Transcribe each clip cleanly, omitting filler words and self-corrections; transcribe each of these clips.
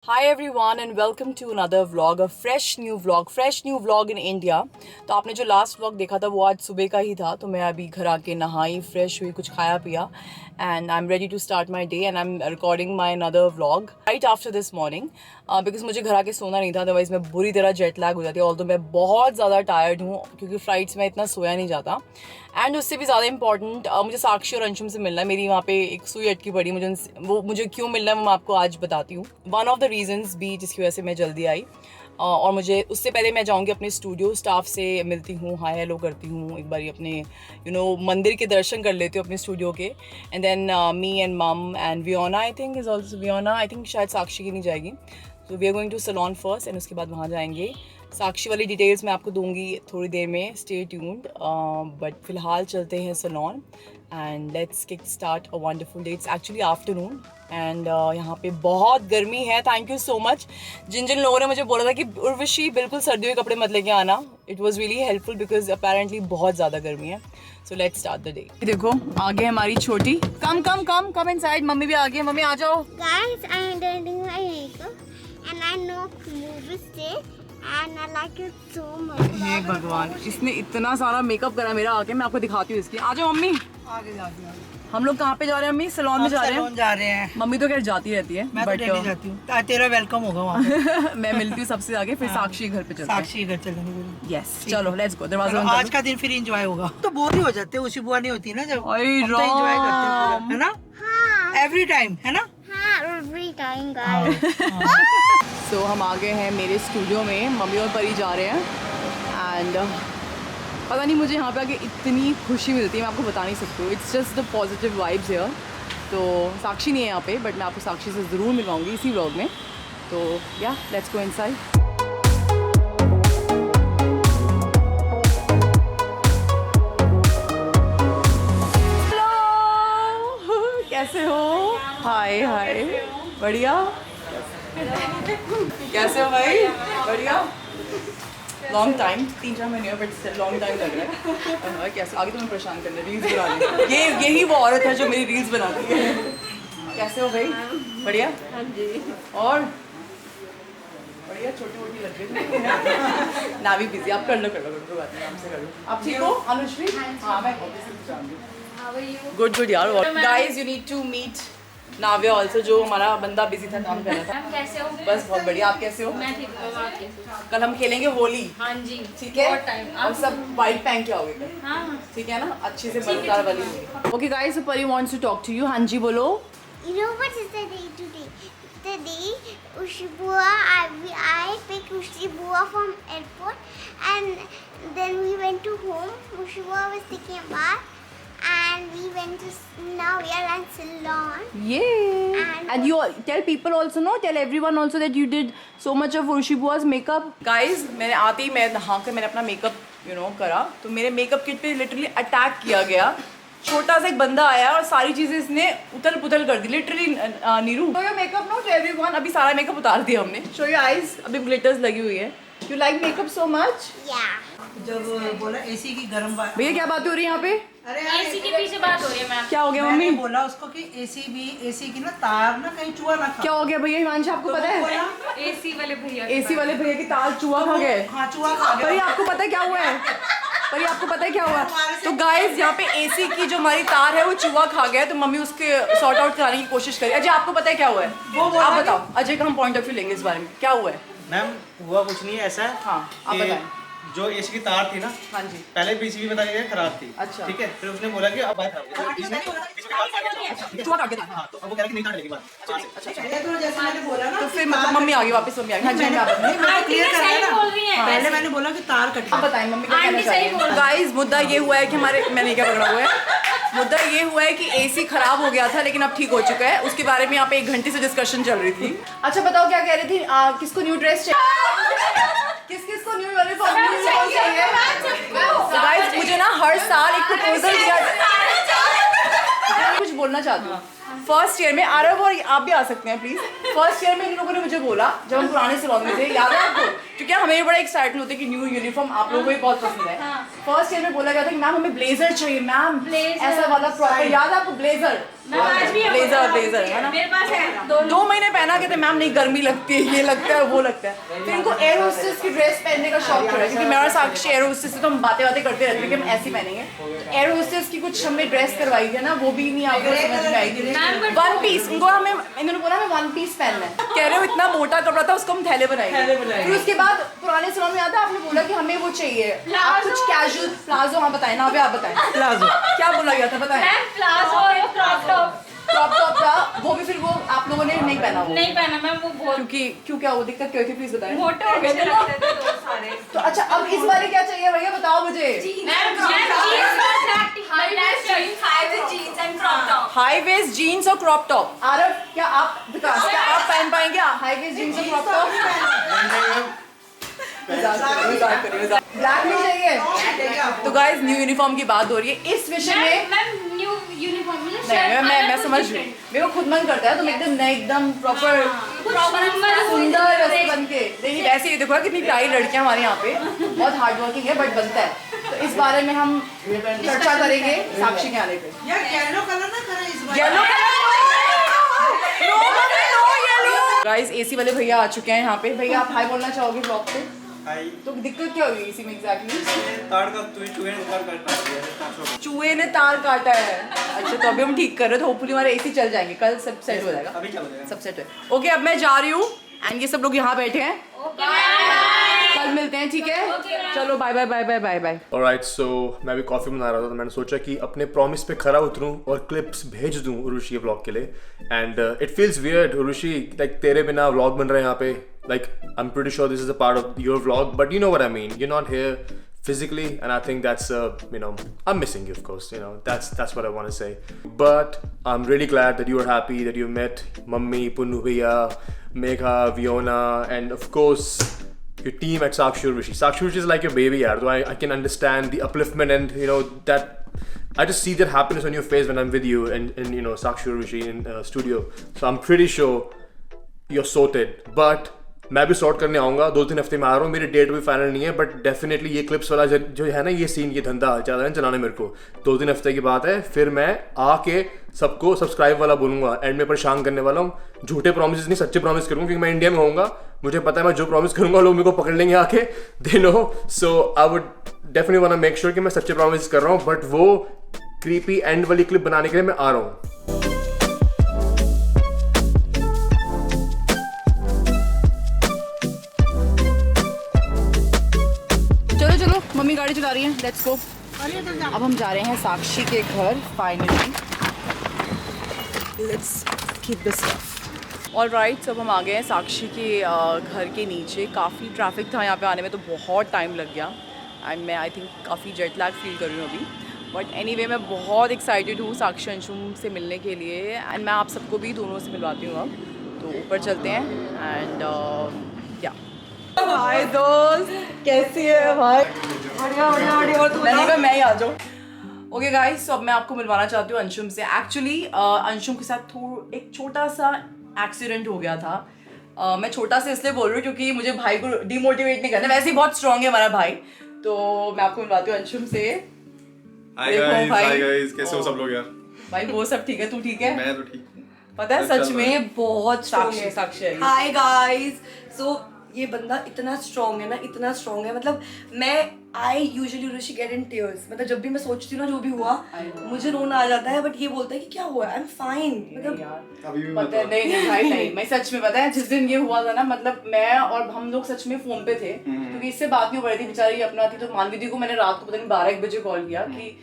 Hi everyone and welcome to another vlog, a fresh new vlog in India. तो आपने जो last vlog देखा था वो आज सुबह का ही था. तो मैं अभी घर आके नहाई, फ्रेश हुई, कुछ खाया पिया and I'm ready to start my day and I'm recording my another vlog right after this morning because मुझे घर आके सोना नहीं था, अदरवाइज मैं बुरी तरह जेट लैग हो जाती है. ऑल्दो मैं बहुत ज़्यादा टायर्ड हूँ क्योंकि फ्लाइट्स में इतना सोया नहीं जाता. एंड उससे भी ज़्यादा इंपॉर्टेंट मुझे साक्षी और अंशुम से मिलना है. मेरी वहाँ पे एक सुई अटकी पड़ी, मुझे क्यों मिलना है वो मैं आपको आज बताती हूँ. वन ऑफ द रीजंस भी जिसकी वजह से मैं जल्दी आई. और मुझे उससे पहले मैं जाऊँगी अपने स्टूडियो स्टाफ से मिलती हूँ, हाय हेलो करती हूँ, एक बार अपने मंदिर के दर्शन कर लेती हूँ अपने स्टूडियो के. And then me and mom and Viona, I think is also Viona, I think शायद साक्षी की नहीं जाएगी. तो we are going to salon first and उसके बाद वहाँ जाएंगे. साक्षी वाली डिटेल्स मैं आपको दूंगी थोड़ी देर में, स्टे ट्यून्ड. बट फिलहाल चलते हैं salon and let's kick start a wonderful day. It's actually afternoon and यहाँ पे बहुत गर्मी है. थैंक यू सो मच जिन जिन लोगों ने मुझे बोला था कि उर्वशी बिल्कुल सर्दियों के कपड़े मत लेके आना. It was really helpful because apparently बहुत ज़्यादा गर्मी है. So let's start the day. देखो आगे हमारी छोटी, कम कम कम कम इनसाइड. मम्मी भी आ गई, मम्मी आ जाओ. Guys, I am doing my makeup and I know movies day and I like it so much. हे भगवान, इसने इतना सारा मेकअप करा मेरा आके. मैं आपको दिखाती हूँ इसकी. आ जाओ मम्मी. आगे जाती हूँ. हम लोग कहाँ पे जा रहे हैं मम्मी? सलोन में जा रहे हैं. सैलून जा रहे हैं. मम्मी तो खैर जाती रहती है मैं तो डेली जाती हूँ. तेरा वेलकम होगा वहाँ पे. मैं मिलती हूँ सबसे आगे, फिर साक्षी के घर पे चलते हैं. साक्षी घर चलेंगे. यस चलो लेट्स गो. दरवाजा बंद आज का दिन फिर एंजॉय होगा. तो बोर ही हो जाते हैं, उसी बुआ नहीं होती ना जब. अरे एंजॉय करते हैं, है ना? हाँ एवरी टाइम, है ना? हाँ every time guys. सो हम आ गए हैं मेरे स्टूडियो में. मम्मी और परी जा रहे हैं एंड पता नहीं मुझे यहाँ पे आके इतनी खुशी मिलती है, मैं आपको बता नहीं सकती हूँ. It's just the positive vibes here. तो साक्षी नहीं है यहाँ पे बट मैं आपको साक्षी से ज़रूर मिलवाऊंगी इसी व्लॉग में. तो या लेट्स गो इनसाइड. कैसे हो? हाय हाय. बढ़िया. कैसे हो भाई? बढ़िया. लॉन्ग टाइम, 3-4 महीने बट लॉन्ग टाइम लग रहा है. कैसे आगे तुम्हें परेशान करना, रील्स बना रही है. यही वो औरत है जो मेरी रील्स बनाती है. कैसे हो भाई? बढ़िया. हाँ जी. और बढ़िया. छोटी मोटी लग रही ना भी बिजी. आप कर लो कोई बात नहीं, आपसे कर लो. आप ठीक हो अनुश्री? हाँ मैं गुड गुड यार. Guys you need to meet Navya also, जो हमारा बंदा बिजी था, काम कर रहा था. कैसे हो? बस बहुत बढ़िया. आप कैसे हो? मैं ठीक हूँ. आप कैसे हो? कल हम खेलेंगे होली. हाँ जी. ठीक है. बहुत टाइम. अब सब वाइट पहन के आओगे कल. हाँ. ठीक है ना? अच्छे से मजेदार वाली. Okay guys, so Pari wants to talk to you. हाँ जी बोलो. You know what is the day today? The day Ushibua, I picked Ushibua from airport and then we went to home. Ushibua was taking a bath and we went to Navya and Salon. Yeah. And you tell people also, no? Tell everyone also that you did so much of Urushibua's makeup. Guys, मैंने आते ही मैं नहा कर मैंने अपना makeup करा. तो मेरे मेकअप किट पे लिटरली अटैक किया गया. छोटा सा एक बंदा आया और सारी चीजें इसने उथल पुथल कर दी literally. Neeru, show your makeup no to everyone. अभी सारा मेकअप उतार दिया हमने. Show your eyes. अभी ग्लिटर्स लगी हुई है. You like makeup so much? Yeah. जब बोला एसी की गर्म बात. भैया क्या बात हो रही है यहाँ पे? अरे एसी के पीछे बात हो रही है मैम. क्या हो गया मम्मी? मैंने बोला उसको कि एसी की ना तार ना कहीं चूहा ना खा. क्या हो गया भैया? हिमांशु आपको पता है एसी वाले भैया. एसी वाले भैया की तार चूहा खा गए. हाँ चूहा खा पर ये गया. आपको पता है क्या हुआ है? पर ये आपको पता है क्या हुआ? तो गाइस यहाँ पे एसी की जो हमारी तार है वो चूहा खा गया. तो मम्मी उसके सॉर्ट आउट कराने की कोशिश करी. अजय आपको पता है क्या हुआ है? आप बताओ. अजय का हम पॉइंट ऑफ व्यू लेंगे इस बारे में. क्या हुआ है? मैम हुआ कुछ नहीं है ऐसा है. हाँ आप कि बताएं. जो एसी की तार थी ना, हाँ जी. पहले पीसीबी बता रही है खराब थी. अच्छा. ठीक है. फिर उसने बोला कि अब बात खराब चूहा काट गया था. हाँ तो अब वो कह रहा कि नहीं काट लेगी बात. तो जैसे मैंने बोला ना तो फिर मतलब मम्मी आ गई वापस. मम्मी आ गई. हाँ जी आप बताएं. मैंने क्लियर कर दिया बोल ना. रही हैं. पहले मैंने बोला कि तार कटी. आप बताएं मम्मी क्या कहना आंटी सही बोल चाहिए. गाइस मुद्दा ये हुआ है कि हमारे, मैंने क्या पकड़ा हुआ है, मुद्दा ये हुआ है कि एसी खराब हो गया था लेकिन अब ठीक हो चुका है. उसके बारे में यहाँ पे 1 घंटे से डिस्कशन चल रही थी. अच्छा बताओ क्या कह रही थी. किसको न्यू ड्रेस चाहिए? किस को न्यू यूनिफॉर्म चाहिए? गाइस मुझे ना हर साल एक प्रपोजल दिया. कुछ बोलना चाहती हूँ. फर्स्ट ईयर में आरव और आप भी आ सकते हैं प्लीज। फर्स्ट ईयर में इन लोगों ने मुझे बोला जब हम पुराने सैलून में थे, याद है आपको, क्योंकि हमें भी बड़ा एक्साइटमेंट होता है कि न्यू यूनिफॉर्म आप लोगों को भी बहुत पसंद है। फर्स्ट ईयर में बोला गया था कि मैम हमें ब्लेजर चाहिए मैम, ऐसा वाला प्रॉपर, याद है आपको ब्लेजर? ब्लेजर है ना, मेरे पास है 2 महीने पहना के थे मैम नहीं गर्मी लगती है, ये लगता है वो लगता है। फिर इनको एयर होस्टेस की ड्रेस पहनने का शौक चढ़ा, क्योंकि मेरा साक्षी एयर होस्टेस से तो हम बातें करते रहते हैं कि हम ऐसी पहनेंगे। एयर होस्टेस की कुछ हमने ड्रेस करवाई है ना, वो भी नहीं आपको समझ में आई थी। वन पीस उनको हमें इन्होंने बोला हमें वन पीस पहनना है, कह रहे हो इतना मोटा कपड़ा था उसको हम थैले बनाएंगे। फिर उसके बाद पुराने सैलून में आता है आपने बोला कि हमें वो चाहिए आप कुछ कैजुअल प्लाजो। हाँ बताएं ना, अभी आप बताएं प्लाजो क्या बोला गया था, बताएं। प्लाजो और क्रॉप टॉप था वो भी, फिर वो आप लोगों ने नहीं पहना, वो नहीं पहना मैम, वो बहुत क्योंकि क्यों क्या वो दिक्कत क्या हुई थी प्लीज बताएं। मोटे हो गए थे लगते थे तो सारे। तो अच्छा अब इस बारे क्या चाहिए भैया बताओ मुझे। हाई वेस्ट जीन्स और क्रॉप टॉप। आरव क्या आप विकास क्या आप पहन पाएंगे हाई वेस्ट जीन्स और क्रॉप टॉप? ब्लैक में चाहिए। तो गाइस न्यू यूनिफॉर्म की बात हो रही है इस विषय में। मैम न्यू यूनिफॉर्म नहीं मैं समझ रही हूँ, मेरे को खुद मन करता है तुम एकदम नए एकदम प्रॉपर सुंदर वैसे बन के। नहीं वैसे ही देखो कितनी प्यारी लड़कियां हमारे यहाँ पे, बहुत हार्ड वर्किंग है बट बनता है। तो इस बारे में हम चर्चा करेंगे साक्षी के आने पे। यार येलो कलर ना करें इस बार। येलो गाइस एसी वाले भैया आ चुके हैं यहाँ पे। भैया आप हाई बोलना चाहोगे ब्लॉग पे? हाय। तो दिक्कत क्या हुई इसी में एग्जैक्टली? तार का चूहे ने तार काटा है। चूहे ने तार काटा है। अच्छा तो अभी हम ठीक कर रहे हैं, तो होपफुली हमारे एसी चल जाएंगे, कल सब सेट हो जाएगा। अभी चल जाएगा सब सेट है। ओके अब मैं जा रही हूँ एंड ये सब लोग यहाँ बैठे हैं, कल मिलते हैं ठीक है। चलो bye bye bye bye bye bye. Alright so मैं भी कॉफ़ी बना रहा था तो मैंने सोचा कि अपने प्रॉमिस पे खरा उतरूं और क्लिप्स भेज दूं उर्वशी के व्लॉग के लिए। And it feels weird Urvashi, like तेरे बिना व्लॉग बन रहे हैं यहाँ पे। Like I am pretty sure this is a part of your vlog but you know what I mean, you not here physically and I think that's you know I'm missing you of course, you know that's what I want to say, but I'm really glad that you are happy that you met Mummy, Punnu Bhaiya, Megha, Viona and of course your team at Sakshi Urvashi. Sakshi Urvashi is like your baby yaar, so I can understand the upliftment and you know that I just see that happiness on your face when I'm with you and you know Sakshi Urvashi in studio, so I'm pretty sure you're sorted. But मैं भी sort करने आऊँगा, 2-3 हफ्ते में आ रहा हूँ, मेरी date भी फाइनल नहीं है बट डेफिनेटली ये क्लिप्स वाला जो है ना ये सीन ये धंधा ज़्यादा है चलाने मेरे को 2-3 हफ्ते की बात है। फिर मैं आके सबको सब्सक्राइब वाला बोलूँगा, एंड में परेशान करने वाला हूँ। झूठे प्रॉमिस नहीं सच्चे प्रॉमिस करूँगा क्योंकि मैं इंडिया में होऊंगा, मुझे पता है मैं जो प्रॉमिस करूँगा लोग मेरे को पकड़ लेंगे आके, they know. So I would definitely want to make sure कि मैं सच्चे प्रॉमिस कर रहा हूँ, बट वो क्रीपी एंड वाली क्लिप बनाने के लिए मैं आ रहा हूँ। मम्मी गाड़ी चला रही है, लेट्स गो। अब हम जा रहे हैं साक्षी के घर finally. Let's keep this stuff. Alright अब हम आ गए हैं साक्षी के घर के नीचे। काफ़ी ट्रैफिक था यहाँ पे आने में, तो बहुत टाइम लग गया एंड मैं आई थिंक काफ़ी जेट लैग फील कर रही हूँ अभी। बट एनीवे मैं बहुत एक्साइटेड हूँ साक्षी अंशुम से मिलने के लिए एंड मैं आप सबको भी दोनों से मिलवाती हूँ अब। तो ऊपर चलते हैं एंड या हाय दोस्त, कैसी है भाई? बढ़िया बढ़िया बढ़िया। और तू मैं ही आ जाऊँ। ओके गाइस, तो अब मैं आपको मिलवाना चाहती हूँ अंशुम से। एक्चुअली अंशुम के साथ एक छोटा सा एक्सीडेंट हो गया था। मैं छोटा से इसलिए बोल रही हूँ क्योंकि मुझे भाई को डिमोटिवेट नहीं करना, वैसे ही बहुत स्ट्रॉन्ग है हमारा भाई। तो मैं आपको मिलवाती हूँ अंशुम से। हाय गाइस, कैसे हो सब लोग यार? भाई वो सब ठीक है, तू ठीक है? मैं तो ठीक हूँ। पता है सच में बहुत साक्षी। हाय गाइस, सो ये बंदा इतना स्ट्रॉन्ग है ना, इतना स्ट्रॉन्ग है, मतलब मैं I usually Urvashi get in tears, मतलब जब भी मैं सोचती हूँ ना जो भी हुआ मुझे रोना आ जाता है, बट ये बोलता है कि क्या हुआ, आई एम फाइन। मतलब अभी भी पता है नहीं भाई नहीं, मैं सच में पता है जिस दिन ये हुआ था ना, मतलब मैं और हम लोग सच में फोन पे थे क्योंकि इससे बात नहीं हो रही थी, बेचारी अपना थी। तो मानवी दी को मैंने रात को पता नहीं 12-1 बजे कॉल किया कि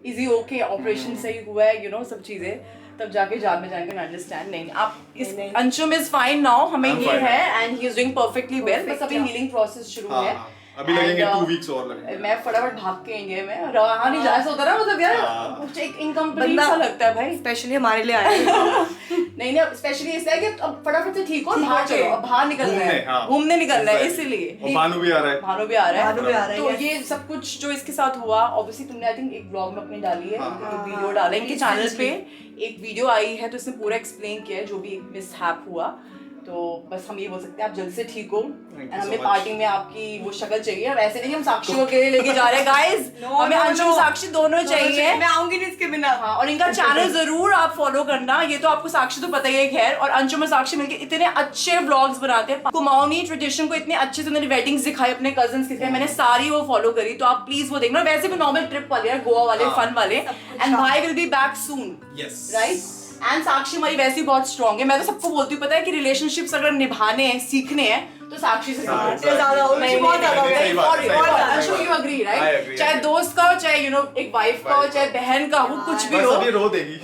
इज ही ओके, ऑपरेशन सही हुआ है, यू नो सब चीजें, तब जाके जान में जाएंगे अंडरस्टैंड। नहीं आप इस अंशुम इज फाइन नाउ, हमें ये है and he is doing perfectly well, बस अभी हीलिंग प्रोसेस शुरू है अभी लगेंगे And, 2 वीक्स और लगेंगे। मैं फटाफट भाग के इंडिया में रहा नहीं जा होता ना, मतलब यार कुछ एक इनकम्प्लीट सा लगता है भाई, स्पेशली हमारे लिए आए हैं। नहीं स्पेशली इसलिए कि अब फटाफट से ठीक हो, बाहर चलो, अब बाहर निकलना घूमने, है, हाँ। घूमने निकलना है, इसीलिए और भानु भी आ रहा है। भानु भी आ रहा भानु भी आ रहा है, है, तो yes. ये सब कुछ जो इसके साथ हुआ, ऑब्वियसली तुमने आई थिंक एक ब्लॉग में अपनी डाली है, एक वीडियो डाला है इनके चैनल पे, एक वीडियो आई है तो इसमें पूरा एक्सप्लेन किया है जो भी मिसहैप हुआ। तो बस हम ये बोल सकते हैं आप जल्दी से ठीक हो, Thank you and so हमें much. पार्टी में आपकी वो शक्ल चाहिए। अब ऐसे नहीं हम साक्षी को अकेले लेके जा रहे हैं गाइस, हमें अंशु साक्षी दोनों चाहिए। मैं आऊंगी नहीं इसके बिना। हाँ, और इनका चैनल जरूर आप फॉलो करना, ये तो आपको साक्षी तो पता ही है खैर, और अंशुम और साक्षी मिलके इतने अच्छे व्लॉग्स बनाते हैं, कुमाऊनी ट्रेडिशन को इतने अच्छे से उन्होंने वेडिंग्स दिखाई अपने कजन्स के, मैंने सारी वो फॉलो करी, तो आप प्लीज वो देखना। वैसे भी नॉर्मल ट्रिप वाले यार, गोवा वाले फन वाले, एंड भाई will be back soon, yes right. And Sakshi हमारी वैसे ही बहुत स्ट्रॉन्ग है, मैं तो सबको बोलती हूँ पता है कि रिलेशनशिप्स अगर निभाने हैं, सीखने हैं तो साक्षी से बहुत ज्यादा सही बात है। You agree I right, agree, चाहे I agree. दोस्त का हो, चाहे यू नो एक वाइफ का हो, चाहे बहन का हो, कुछ भी बस हो, अभी रो देगी।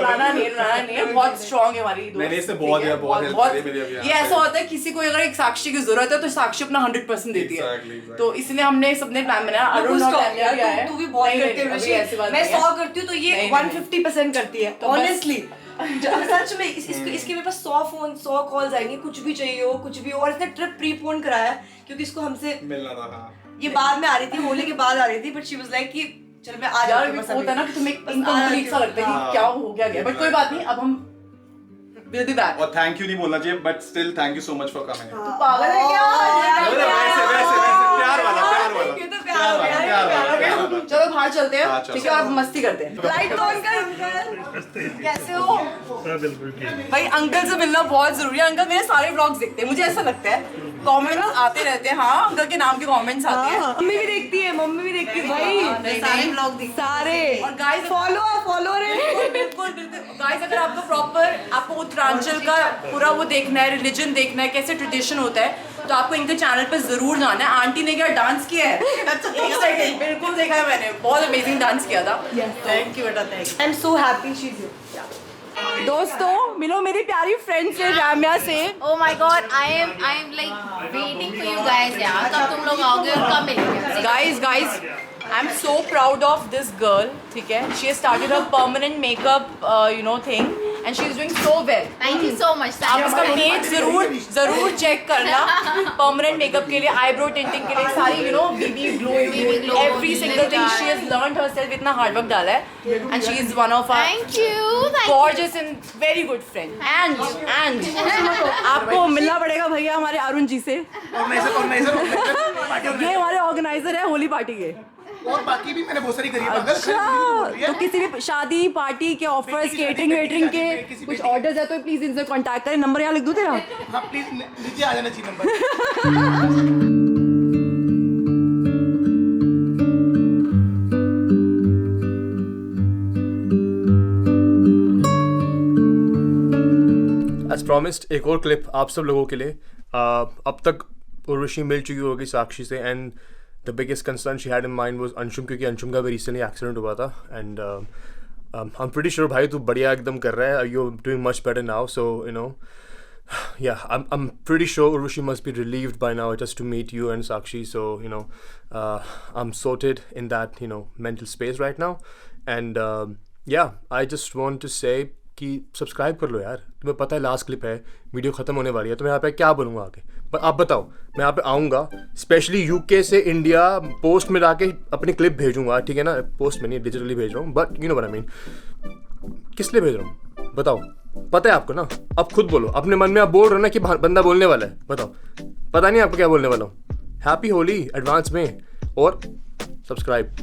लाना नहीं है, बहुत स्ट्रॉन्ग है हमारी दोस्त। मैंने इससे बहुत ठीक है, है, बहुत help करी मेरी अभी यहाँ ये ऐसा से। होता है किसी को अगर एक साक्षी की जरूरत है तो साक्षी अपना 100% देती है, Exactly, exactly. तो इसलिए हमने सबने प्लान बनाया। अरुण और तन्या भी आए हैं। तू भी बहुत नहीं, करती है अभी ऋषि। ऐसी बात मैं नहीं है। 100 करती हूँ तो ये नहीं, 150% करती है, तो बस- ऑनेस्टली। सच में इसके मेरे पास 100 फोन 100 कॉल्स आएंगे, कुछ भी चाहिए हो, कुछ भी हो। और इसने ट्रिप प्रीपोन कराया क्योंकि इसको हमसे मिलना था, हाँ। ये बाद में आ रही थी, होली के बाद आ रही थी, बट शी वाज लाइक कि चल मैं आ यार जाती हूँ बस होता है ना कि तुम्हें बस आ इनकम्प्लीट जाती सा हूँ। लगता है कि हाँ। क्या हो गया, बट कोई बात नहीं, अब हम विल बी बैक। और थैंक यू नहीं बोलना चाहिए, but still thank you so much for coming. तू पागल है क्या? वैसे प्यार वाला ये तो प्यार हो गया, ये प्यार प्यार हो गया। वाला। चलो बाहर चलते हाँ, हैं, चलो। ठीक है, और मस्ती करते हैं। लाइट तो ऑन कर अंकल। कैसे हो? भाई अंकल से मिलना बहुत जरूरी है। अंकल मेरे सारे व्लॉग्स देखते हैं, मुझे ऐसा लगता है कमेंट्स आते रहते हैं। हाँ, अंकल के नाम के कमेंट्स आते हैं। मम्मी भी देखती है, मम्मी भी देखती है भाई, नहीं, सारे नहीं। ब्लॉग देखती सारे। और guys- फॉलोअर है। बिल्कुल गाइस, अगर आपको प्रॉपर आपको उत्तरांचल का पूरा वो देखना है, रिलीजन देखना है, कैसे ट्रेडिशन होता है, तो आपको इनके चैनल पे जरूर जाना है। आंटी ने क्या डांस किया है, एक सेकंड, बिल्कुल देखा है मैंने, बहुत अमेजिंग डांस किया था। थैंक यू बेटा, thank I am so happy she is here. You. दोस्तों मिलो मेरी प्यारी फ्रेंड से, राम्या से। Oh my god, I am like waiting for you guys यार, कब तुम लोग आओगे और कब मिलेंगे? Guys, I'm so proud of this girl, ठीक है? She has started her permanent makeup, thing, and she is doing so well. Thank you so much. आप इसका पेज जरूर चेक करना, परमानेंट मेकअप के लिए, आईब्रो टिंटिंग के लिए, सारी BB glow, every single thing she has learned herself, इतना हार्ड वर्क डाला है, and she is one of our Thank you. gorgeous and very good friend. And आपको मिलना पड़ेगा भैया हमारे अरुण जी से, ये हमारे ऑर्गेनाइजर है होली पार्टी के। और बाकी भी मैंने बहुत सारी करी है पागल। अच्छा, तो किसी भी शादी पार्टी के ऑफर्स, केटरिंग वेटरिंग के कुछ ऑर्डर्स है तो प्लीज इनसे कांटेक्ट करें। नंबर यहाँ लिख दूं तेरा? हाँ प्लीज नीचे आ जाना चाहिए नंबर। एज प्रॉमिस्ड एक और क्लिप आप सब लोगों के लिए। अब तक उर्वशी मिल चुकी होगी साक्षी से, and the biggest concern she had in mind was Anshum, क्योंकि अंशुम का भी रिसेंटली एक्सीडेंट हुआ था। And I am pretty sure भाई तू बढ़िया एकदम कर रहा है, you doing much better now, so you know yeah, I'm pretty sure Urvashi must be relieved by now just to meet you and Sakshi. So I'm sorted in that mental space right now, and yeah, I just want to say कि subscribe कर लो यार। तुम्हें पता है last clip है, video ख़त्म होने वाली है, तो मैं यहाँ पे क्या बनूंगा आगे, पर आप बताओ। मैं यहाँ पे आऊँगा स्पेशली यूके से इंडिया, पोस्ट में लाके अपनी क्लिप भेजूंगा, ठीक है ना? पोस्ट में नहीं, डिजिटली भेज रहा हूँ, but you know what I mean. किस लिए भेज रहा हूँ बताओ? पता है आपको ना? अब खुद बोलो, अपने मन में आप बोल रहे हो ना कि बंदा बोलने वाला है, बताओ पता नहीं आपको क्या बोलने वाला हूँ। हैप्पी होली एडवांस में, और सब्सक्राइब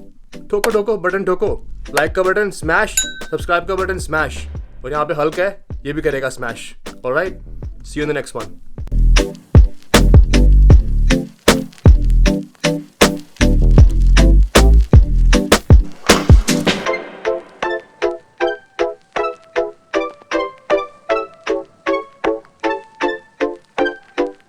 ठोको बटन ठोको, लाइक का बटन स्मैश, सब्सक्राइब का बटन स्मैश, और यहाँ पे हल्क है ये भी करेगा smash. Alright, see you in the next one.